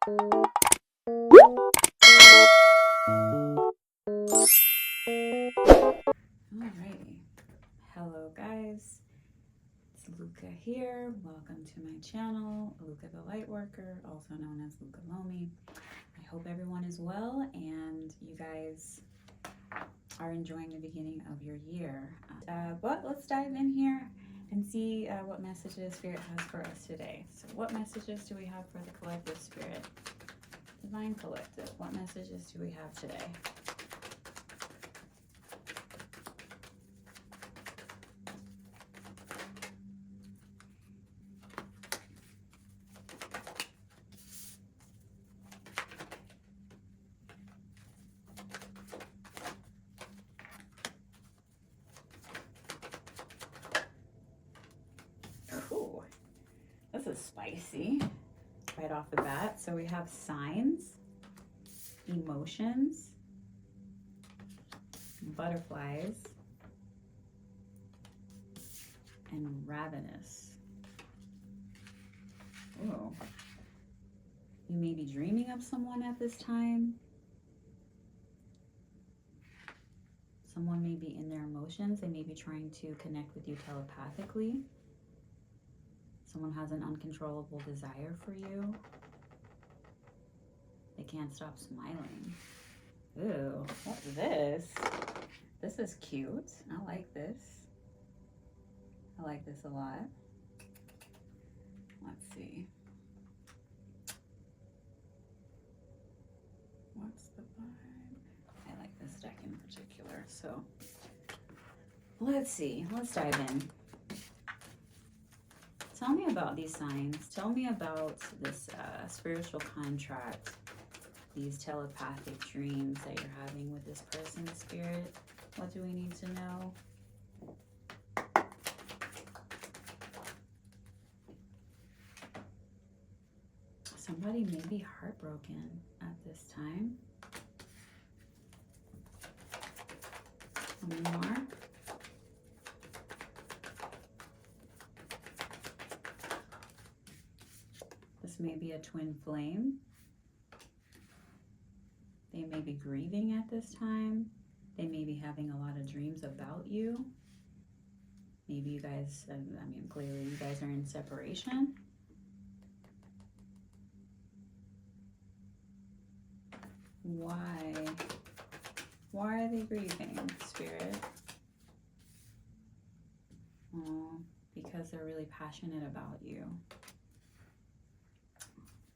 Alrighty. Hello guys, it's Luca here. Welcome to my channel, Luca the Lightworker, also known as Luca Lomi. I hope everyone is well and you guys are enjoying the beginning of your year. But let's dive in here and see what messages Spirit has for us today. So what messages do we have for the collective spirit? Divine Collective, what messages do we have today? Ooh, this is spicy right off the bat. So we have signs, emotions, butterflies, and ravenous. Ooh. You may be dreaming of someone at this time. Someone may be in their emotions. They may be trying to connect with you telepathically. Someone has an uncontrollable desire for you. They can't stop smiling. Ooh, what's this? This is cute. I like this. I like this a lot. Let's see. What's the vibe? I like this deck in particular. So let's see. Let's dive in. Tell me about these signs. Tell me about this spiritual contract, these telepathic dreams that you're having with this person, Spirit. What do we need to know? Somebody may be heartbroken at this time. Tell me more. This may be a twin flame. They may be grieving at this time. They may be having a lot of dreams about you. Maybe you guys, clearly you guys are in separation. Why? Why are they grieving, Spirit? Oh, because they're really passionate about you.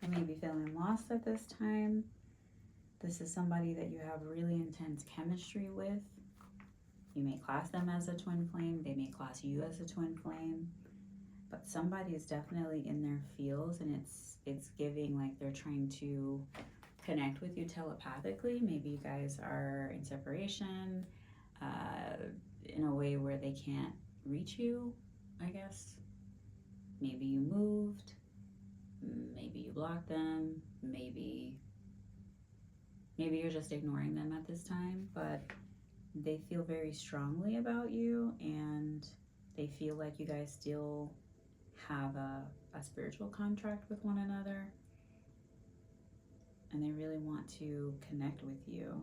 They may be feeling lost at this time. This is somebody that you have really intense chemistry with. You may class them as a twin flame. They may class you as a twin flame. But somebody is definitely in their feels, and it's giving like they're trying to connect with you telepathically. Maybe you guys are in separation in a way where they can't reach you, I guess. Maybe you moved. Maybe you blocked them. Maybe you're just ignoring them at this time, but they feel very strongly about you, and they feel like you guys still have a spiritual contract with one another, and they really want to connect with you.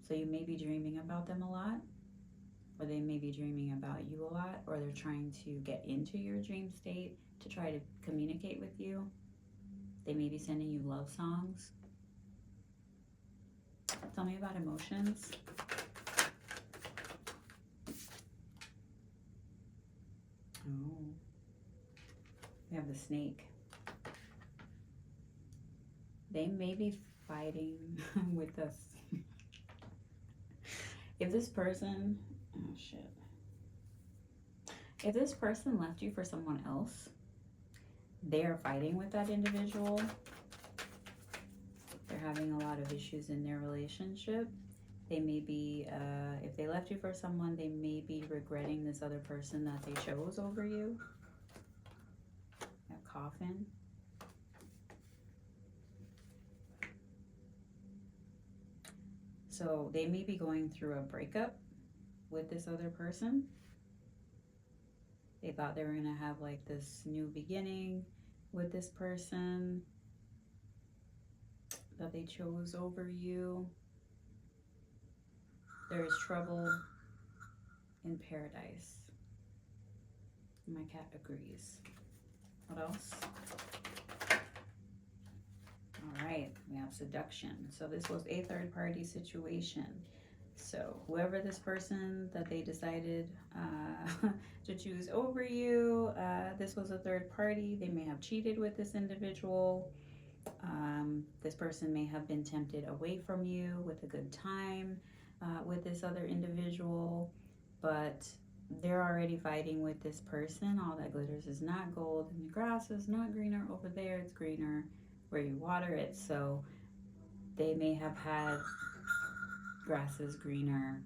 So you may be dreaming about them a lot, or they may be dreaming about you a lot, or they're trying to get into your dream state to try to communicate with you. They may be sending you love songs. Tell me about emotions. Oh, we have the snake. They may be fighting with us. If this person, oh shit. If this person left you for someone else, they are fighting with that individual. They're having a lot of issues in their relationship. They may be, if they left you for someone, they may be regretting this other person that they chose over you. A coffin. So they may be going through a breakup with this other person. They thought they were going to have like this new beginning with this person. that they chose over you. There is trouble in paradise. My cat agrees. What else? All right, we have seduction. So this was a third party situation. So whoever this person that they decided to choose over you, this was a third party. They may have cheated with this individual. This person may have been tempted away from you with a good time with this other individual, but they're already fighting with this person. All that glitters is not gold, and the grass is not greener over there, it's greener where you water it. So they may have had grass is greener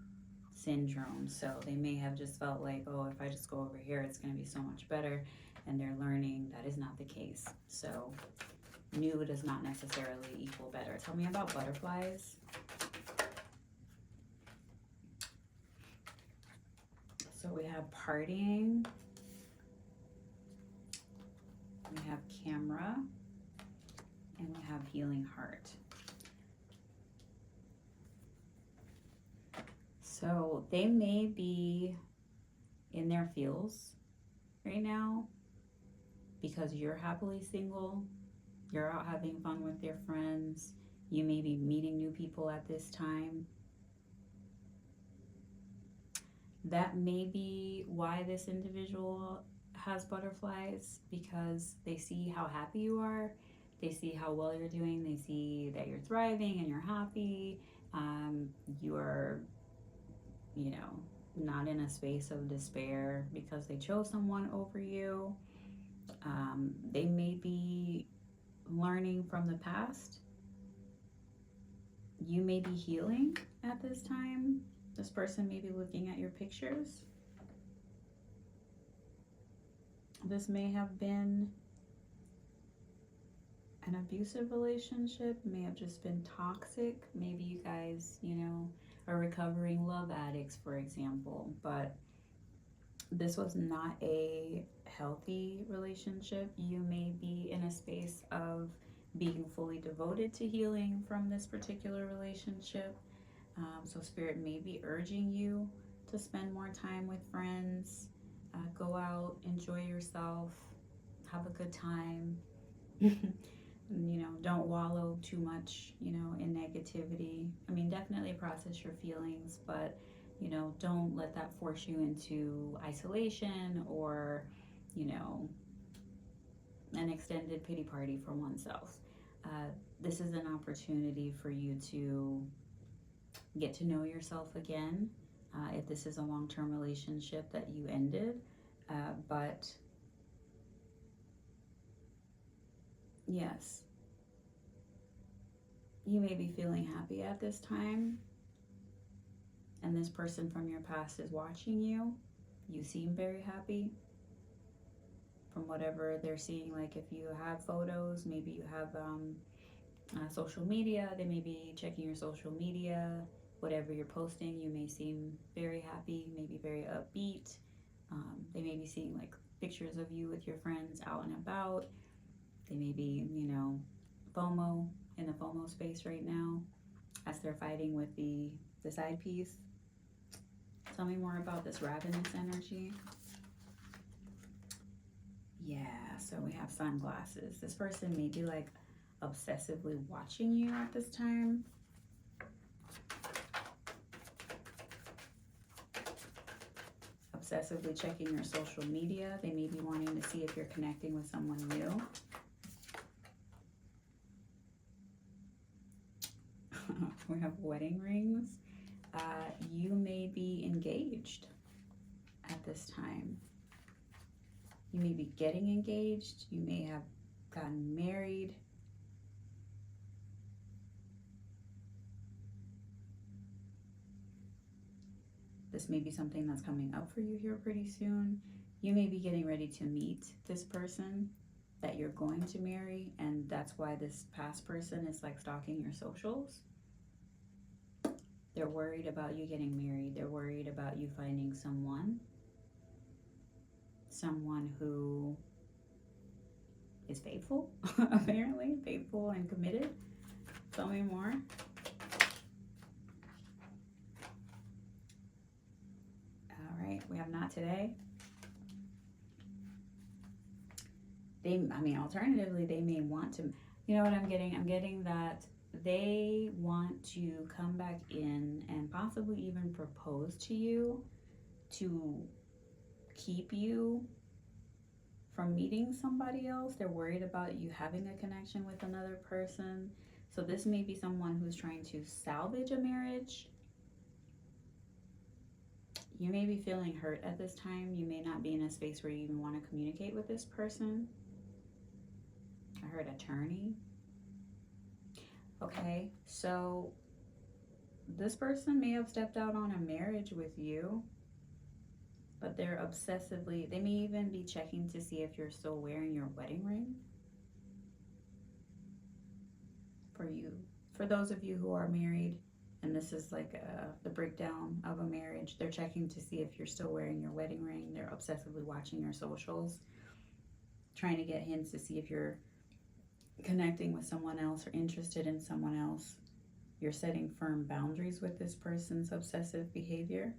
syndrome. So they may have just felt like, oh, if I just go over here, it's going to be so much better. And they're learning that is not the case. So new does not necessarily equal better. Tell me about butterflies. So we have partying. We have camera. And we have healing heart. So they may be in their feels right now because you're happily single. You're out having fun with your friends. You may be meeting new people at this time. That may be why this individual has butterflies, because they see how happy you are. They see how well you're doing. They see that you're thriving and you're happy. You're, you know, not in a space of despair because they chose someone over you. They may be learning from the past. You may be healing at this time. This person may be looking at your pictures. This may have been an abusive relationship, may have just been toxic. Maybe you guys, you know, are recovering love addicts, for example, but this was not a healthy relationship. You may be in a space of being fully devoted to healing from this particular relationship. So Spirit may be urging you to spend more time with friends, go out, enjoy yourself, have a good time. You know, don't wallow too much, you know, in negativity. I mean, definitely process your feelings, but, you know, don't let that force you into isolation or, you know, an extended pity party for oneself. This is an opportunity for you to get to know yourself again, if this is a long-term relationship that you ended. But yes, you may be feeling happy at this time, and this person from your past is watching you. You seem very happy from whatever they're seeing. Like if you have photos, maybe you have social media, they may be checking your social media. Whatever you're posting, you may seem very happy, maybe very upbeat. They may be seeing like pictures of you with your friends out and about. They may be, you know, FOMO, in the FOMO space right now as they're fighting with the side piece. Tell me more about this ravenous energy. Yeah, so we have sunglasses. This person may be like obsessively watching you at this time. Obsessively checking your social media. They may be wanting to see if you're connecting with someone new. We have wedding rings. You may be engaged at this time. You may be getting engaged. You may have gotten married. This may be something that's coming up for you here pretty soon. You may be getting ready to meet this person that you're going to marry, and that's why this past person is like stalking your socials. They're worried about you getting married. They're worried about you finding someone who is faithful, apparently faithful and committed. Tell me more. All right, we have not today. Alternatively, they may want to, you know what I'm getting? I'm getting that they want to come back in and possibly even propose to you to keep you from meeting somebody else. They're worried about you having a connection with another person. So this may be someone who's trying to salvage a marriage. You may be feeling hurt at this time. You may not be in a space where you even want to communicate with this person. I heard attorney. Okay, so this person may have stepped out on a marriage with you, but they're obsessively, they may even be checking to see if you're still wearing your wedding ring. For those of you who are married, and this is like the breakdown of a marriage, they're checking to see if you're still wearing your wedding ring. They're obsessively watching your socials, trying to get hints to see if you're connecting with someone else or interested in someone else. You're setting firm boundaries with this person's obsessive behavior.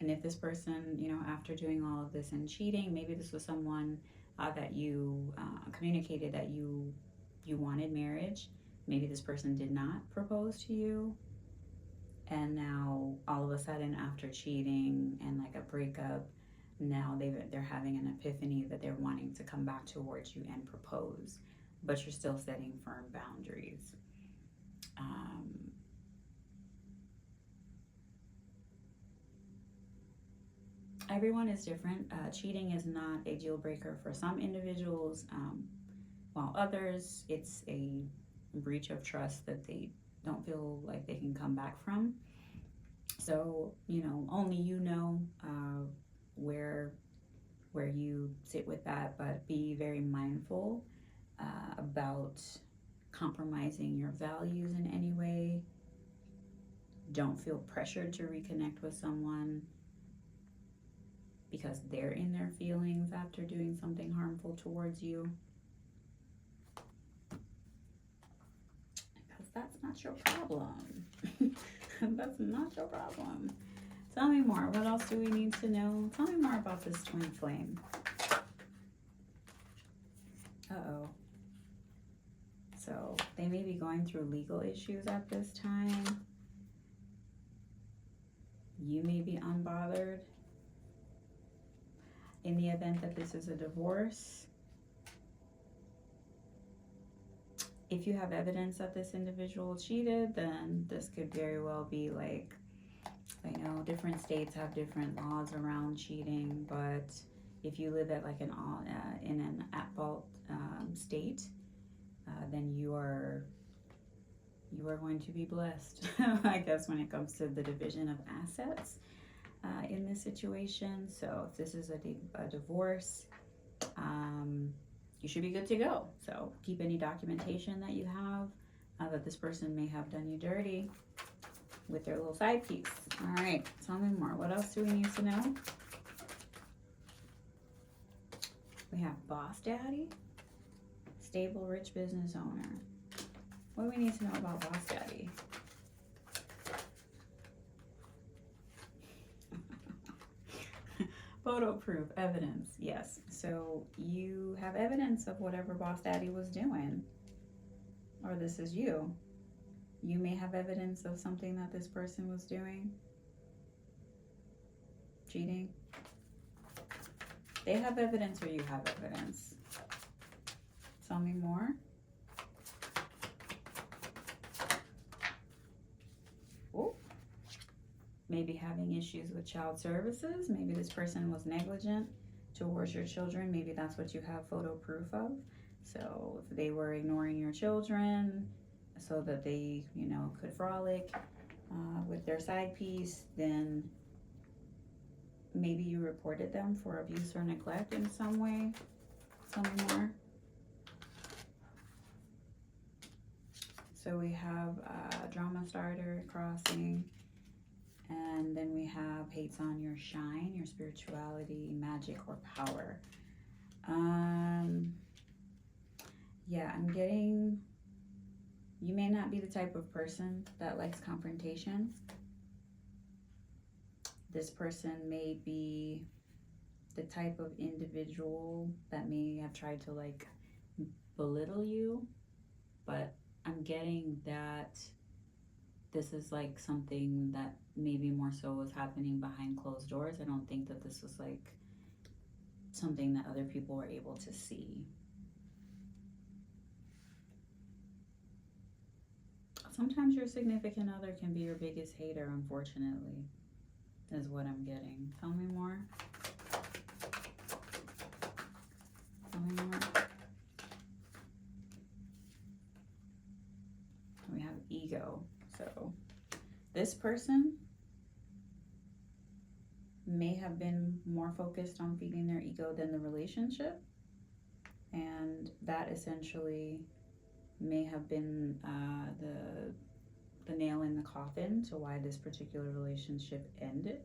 And if this person, after doing all of this and cheating, maybe this was someone that you communicated that you wanted marriage. Maybe this person did not propose to you. And now all of a sudden, after cheating and like a breakup, now they're having an epiphany that they're wanting to come back towards you and propose, but you're still setting firm boundaries. Everyone is different. Cheating is not a deal breaker for some individuals, while others, it's a breach of trust that they don't feel like they can come back from. So, only where you sit with that, but be very mindful about compromising your values in any way. Don't feel pressured to reconnect with someone because they're in their feelings after doing something harmful towards you. Because that's not your problem. That's not your problem. Tell me more. What else do we need to know? Tell me more about this twin flame. Uh-oh. So they may be going through legal issues at this time. You may be unbothered. In the event that this is a divorce, if you have evidence that this individual cheated, then this could very well be like, I know different states have different laws around cheating, but if you live at like in an at-fault state, then you are going to be blessed, I guess, when it comes to the division of assets in this situation. So if this is a divorce, you should be good to go. So keep any documentation that you have that this person may have done you dirty with their little side piece. All right, tell me more. What else do we need to know? We have boss daddy, stable, rich business owner. What do we need to know about boss daddy? Photo proof, evidence, yes. So you have evidence of whatever boss daddy was doing, or this is you. You may have evidence of something that this person was doing. Cheating. They have evidence or you have evidence. Tell me more. Oh. Maybe having issues with child services. Maybe this person was negligent towards your children. Maybe that's what you have photo proof of. So if they were ignoring your children so that they, could frolic with their side piece, then maybe you reported them for abuse or neglect in some way. Tell me more. So we have drama starter, crossing, and then we have hates on your shine, your spirituality, magic, or power. Yeah, I'm getting, you may not be the type of person that likes confrontation. This person may be the type of individual that may have tried to like belittle you, but I'm getting that this is like something that maybe more so was happening behind closed doors. I don't think that this was like something that other people were able to see. Sometimes your significant other can be your biggest hater, unfortunately, is what I'm getting. Tell me more. Tell me more. We have ego. So this person may have been more focused on feeding their ego than the relationship. And that essentially may have been the nail in the coffin to why this particular relationship ended.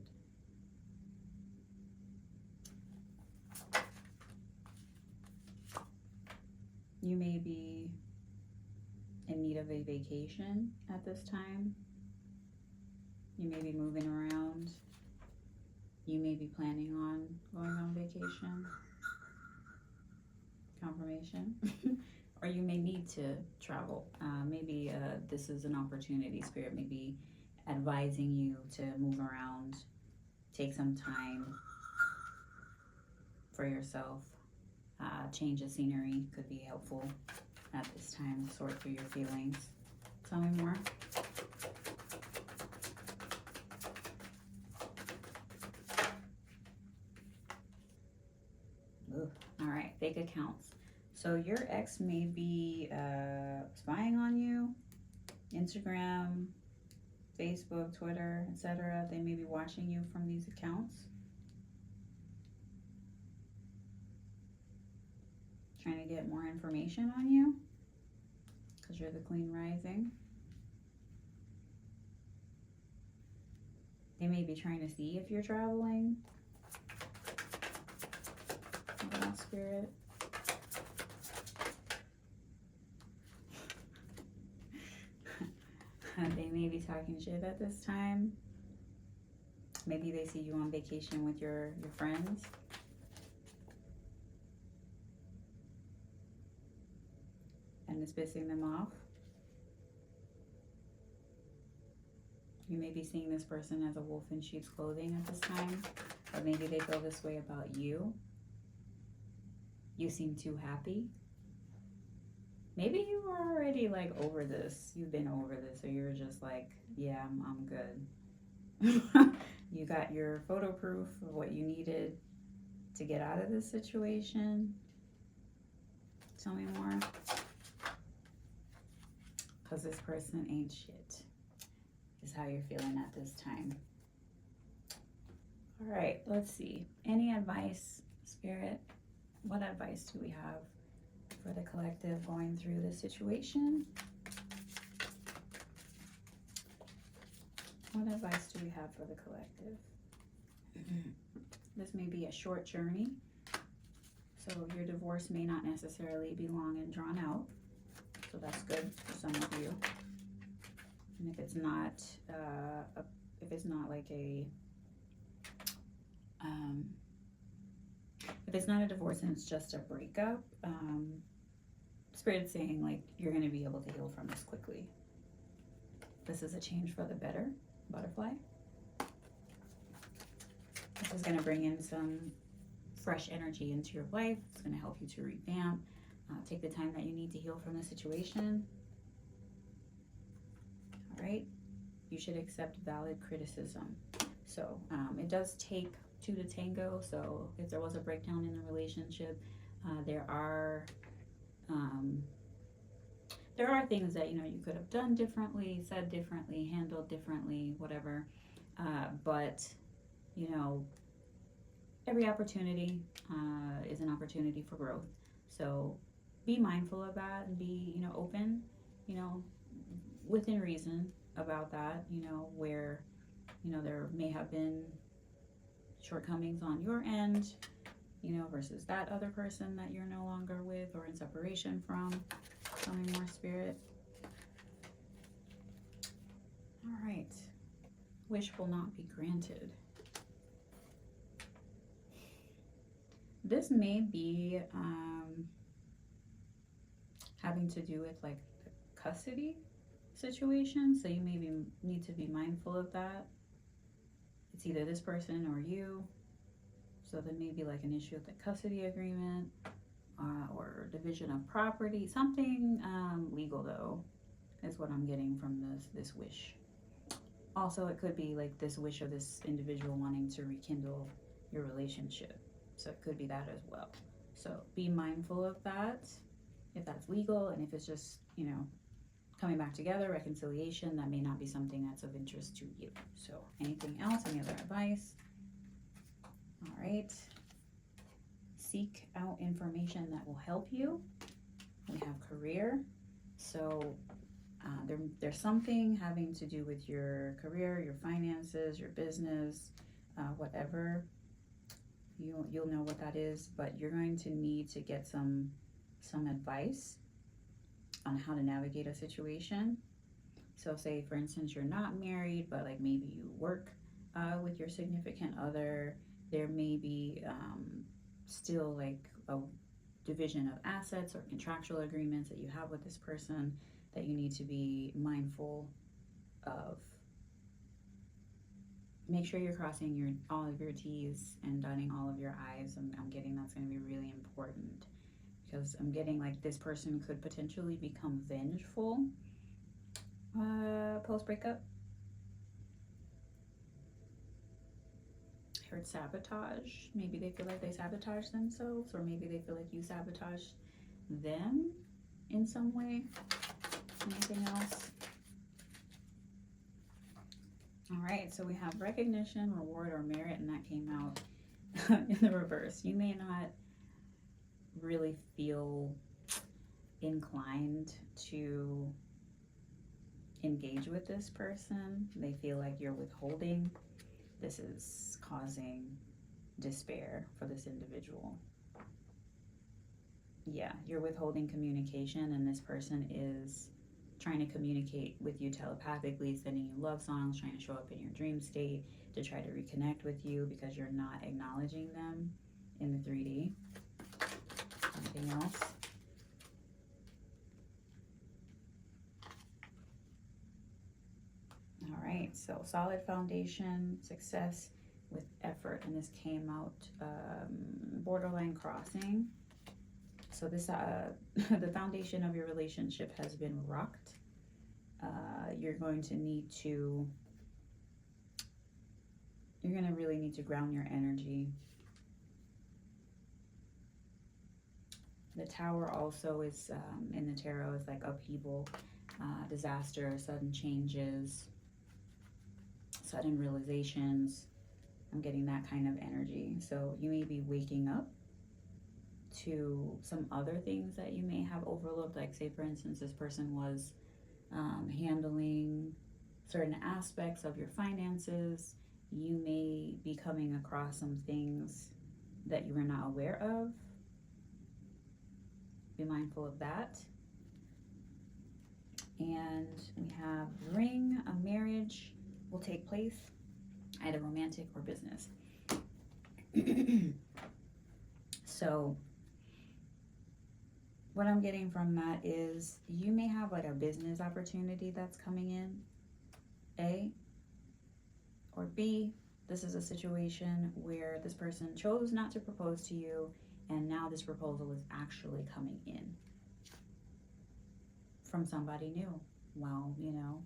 You may be in need of a vacation at this time. You may be moving around. You may be planning on going on vacation. Confirmation. Or you may need to travel. Maybe this is an opportunity. Spirit may be advising you to move around, take some time for yourself. Change of scenery could be helpful at this time to sort through your feelings. Tell me more. Ooh. All right, fake accounts. So your ex may be spying on you, Instagram, Facebook, Twitter, etc. They may be watching you from these accounts, trying to get more information on you because you're the Queen Rising. They may be trying to see if you're traveling. What about Spirit? They may be talking shit at this time. Maybe they see you on vacation with your friends. And it's pissing them off. You may be seeing this person as a wolf in sheep's clothing at this time. Or maybe they feel this way about you. You seem too happy. Maybe you were already like over this. You've been over this, or you're just like, yeah, I'm good. You got your photo proof of what you needed to get out of this situation. Tell me more. Because this person ain't shit, is how you're feeling at this time. All right, let's see. Any advice, Spirit? What advice do we have for the collective going through this situation? What advice do we have for the collective? This may be a short journey, so your divorce may not necessarily be long and drawn out, so that's good for some of you. And if it's not like a if it's not a divorce and it's just a breakup, Spirit's saying like you're going to be able to heal from this quickly. This is a change for the better, butterfly. This is going to bring in some fresh energy into your life. It's going to help you to revamp. Take the time that you need to heal from the situation. All right. You should accept valid criticism. So it does take two to tango. So if there was a breakdown in the relationship, there are things that you could have done differently, said differently, handled differently, whatever. But every opportunity is an opportunity for growth. So be mindful of that and be open, within reason about that. Where there may have been shortcomings on your end, you know, versus that other person that you're no longer with or in separation from. Tell me more, Spirit. All right. Wish will not be granted. This may be having to do with like the custody situation. So you maybe need to be mindful of that. It's either this person or you. So there may be like an issue with the custody agreement or division of property. Something legal though is what I'm getting from this wish. Also, it could be like this wish of this individual wanting to rekindle your relationship. So it could be that as well. So be mindful of that, if that's legal, and if it's just, you know, coming back together, reconciliation, that may not be something that's of interest to you. So anything else, any other advice? All right. Seek out information that will help you. We have career. So there's something having to do with your career, your finances, your business, whatever. You'll know what that is, but you're going to need to get some advice on how to navigate a situation. So say, for instance, you're not married, but like maybe you work with your significant other. There may be still like a division of assets or contractual agreements that you have with this person that you need to be mindful of. Make sure you're crossing all of your T's and dotting all of your I's. I'm getting that's going to be really important, because I'm getting like this person could potentially become vengeful post breakup. I heard sabotage. Maybe they feel like they sabotage themselves, or maybe they feel like you sabotage them in some way. Anything else? All right, so we have recognition, reward, or merit, and that came out in the reverse. You may not really feel inclined to engage with this person. They feel like you're withholding. This is causing despair for this individual. Yeah, you're withholding communication, and this person is trying to communicate with you telepathically, sending you love songs, trying to show up in your dream state to try to reconnect with you because you're not acknowledging them in the 3D. Anything else? All right, so solid foundation, success with effort, and this came out borderline crossing. So this the foundation of your relationship has been rocked. You're going to really need to ground your energy. The Tower also is in the tarot is like upheaval, disaster, sudden changes, sudden realizations. I'm getting that kind of energy. So you may be waking up to some other things that you may have overlooked. Like say, for instance, this person was handling certain aspects of your finances. You may be coming across some things that you were not aware of. Be mindful of that. And we have ring, a marriage will take place, either romantic or business. So what I'm getting from that is you may have like a business opportunity that's coming in, A, or B, this is a situation where this person chose not to propose to you, and now this proposal is actually coming in from somebody new. Well, you know,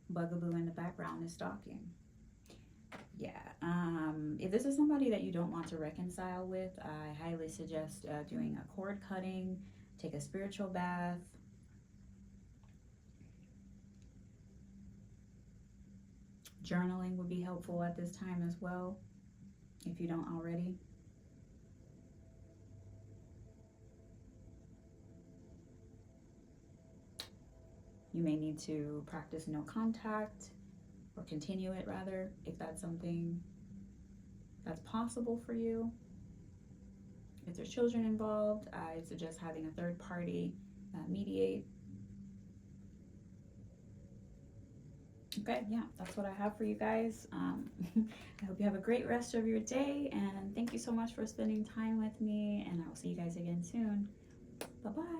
bugaboo in the background is stalking. Yeah, if this is somebody that you don't want to reconcile with, I highly suggest doing a cord cutting, take a spiritual bath. Journaling would be helpful at this time as well, if you don't already. You may need to practice no contact, or continue it rather, if that's something that's possible for you. if there's children involved, I suggest having a third party mediate. Okay, yeah, that's what I have for you guys. I hope you have a great rest of your day, and thank you so much for spending time with me, and I will see you guys again soon. Bye-bye.